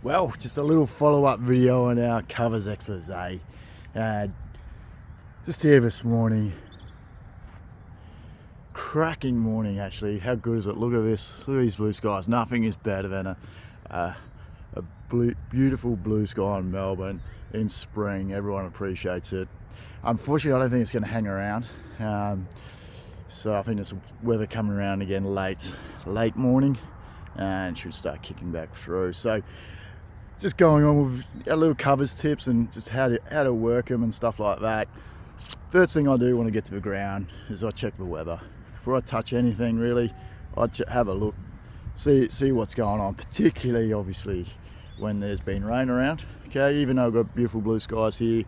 Well, just a little follow-up video on our covers expose. Just here this morning. Cracking morning, actually. How good is it? Look at this. Look at these blue skies. Nothing is better than a beautiful blue sky in Melbourne in spring. Everyone appreciates it. Unfortunately, I don't think it's going to hang around. So I think there's weather coming around again late morning, and should start kicking back through. So just going on with a little covers tips and just how to work them and stuff like that. First thing I do when I get to the ground is I check the weather. Before I touch anything really, I have a look, see what's going on, particularly obviously when there's been rain around. Okay, even though I've got beautiful blue skies here,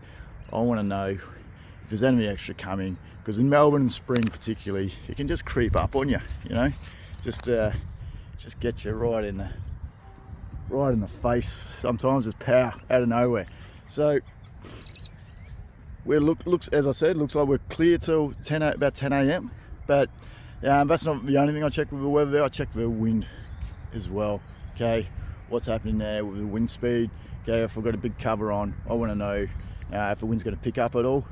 I want to know if there's any extra coming, because in Melbourne in spring particularly, it can just creep up on you, you know, just get you right in the face. Sometimes just power out of nowhere. So looks as I said, looks like we're clear till about 10 a.m. But that's not the only thing I check with the weather there. I check the wind as well. Okay, what's happening there with the wind speed? Okay, if I've got a big cover on, I want to know if the wind's going to pick up at all,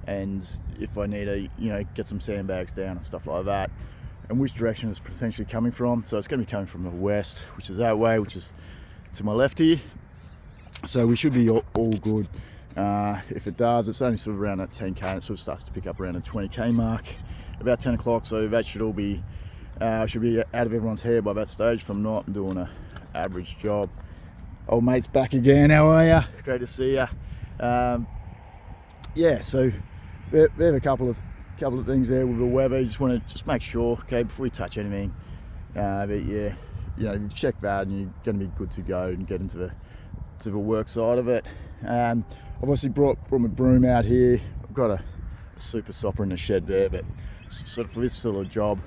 and if I need to, get some sandbags down and stuff like that, and which direction it's potentially coming from. So it's going to be coming from the west, which is that way, which is to my left here. So we should be all good. If it does, it's only sort of around that 10k, and it sort of starts to pick up around the 20k mark about 10 o'clock. So that should all be should be out of everyone's hair by that stage. If I'm not, I'm doing an average job. Old mate's back again. How are ya? Great to see ya. Yeah, so we have a couple of things there with the weather. You just want to make sure, okay, before you touch anything, that you've checked that and you're going to be good to go and get into the work side of it. I've obviously brought my broom out here. I've got a super sopper in the shed there, but sort of for this sort of job,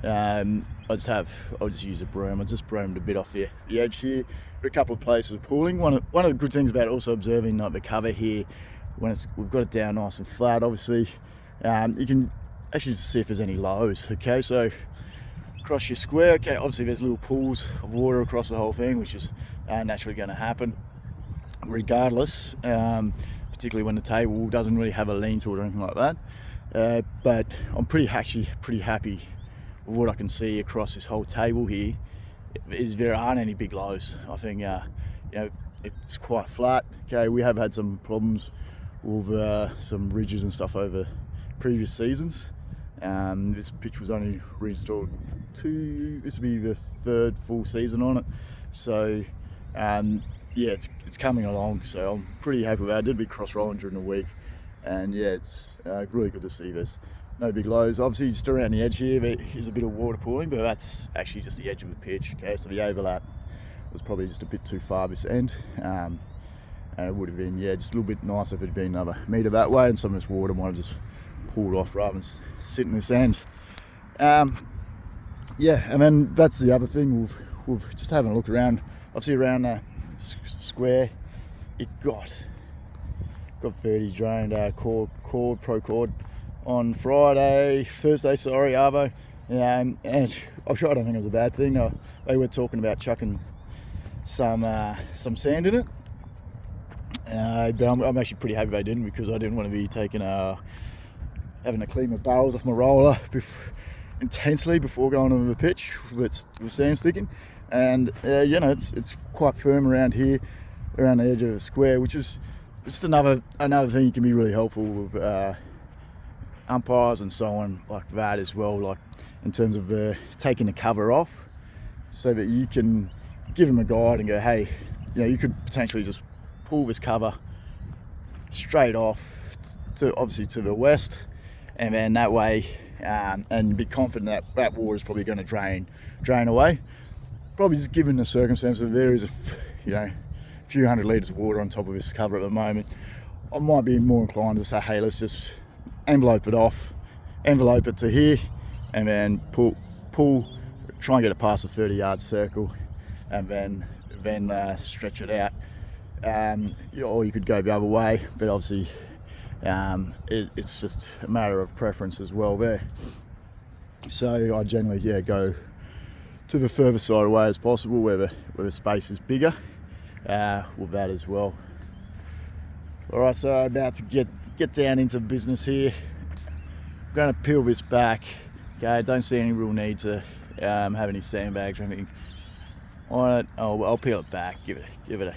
I'll just use a broom. I just broomed a bit off the edge here. Got a couple of places of pooling. One of the good things about also observing the cover here, when we've got it down nice and flat, obviously, you can actually see if there's any lows. Okay, so across your square, okay, obviously there's little pools of water across the whole thing, which is naturally going to happen regardless, particularly when the table doesn't really have a lean to it or anything like that. But I'm pretty happy with what I can see across this whole table here. There aren't any big lows. I think it's quite flat. Okay, we have had some problems with some ridges and stuff over previous seasons. This pitch was only reinstalled this will be the third full season on it. So yeah, it's coming along, so I'm pretty happy with that. I did a bit cross rolling during the week, and yeah, it's really good to see there's no big lows. Obviously just around the edge here there is a bit of water pooling, but that's actually just the edge of the pitch. Okay, so the overlap was probably just a bit too far this end, and it would have been just a little bit nicer if it had been another metre that way, and some of this water might have just pulled off rather than sit in this end. Yeah, and then that's the other thing, we've just having a look around. Obviously around the square, it got 30 drained pro cord on Thursday, Arvo, and I'm sure I don't think it was a bad thing. They were talking about chucking some sand in it, but I'm actually pretty happy they didn't, because I didn't want to be having to clean my barrels off my roller intensely before going on the pitch with sand sticking. And it's quite firm around here, around the edge of the square, which is just another thing that can be really helpful with umpires and so on like that as well, like in terms of taking the cover off, so that you can give them a guide and go, hey, you could potentially just pull this cover straight off obviously to the west, and then that way, and be confident that water is probably going to drain away. Probably just given the circumstances, there is a few hundred litres of water on top of this cover at the moment. I might be more inclined to say, hey, let's just envelope it to here, and then pull, try and get it past the 30-yard circle, and then stretch it out. Or you could go the other way, but obviously it's just a matter of preference as well there. So I generally go to the further side away as possible, where the space is bigger, with that as well. All right, so about to get down into business here. I'm going to peel this back. Okay, don't see any real need to have any sandbags or anything on it. I'll peel it back, give it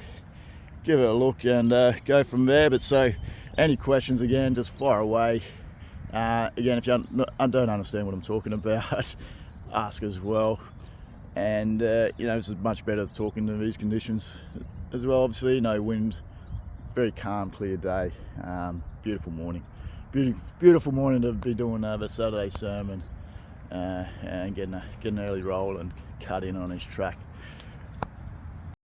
a look, and go from there. But so, any questions again, just fire away. Again, if you don't understand what I'm talking about, ask as well. And this is much better talking to these conditions as well. Obviously, no wind, very calm, clear day, beautiful morning. Beautiful morning to be doing the Saturday sermon and getting an early roll and cut in on his track.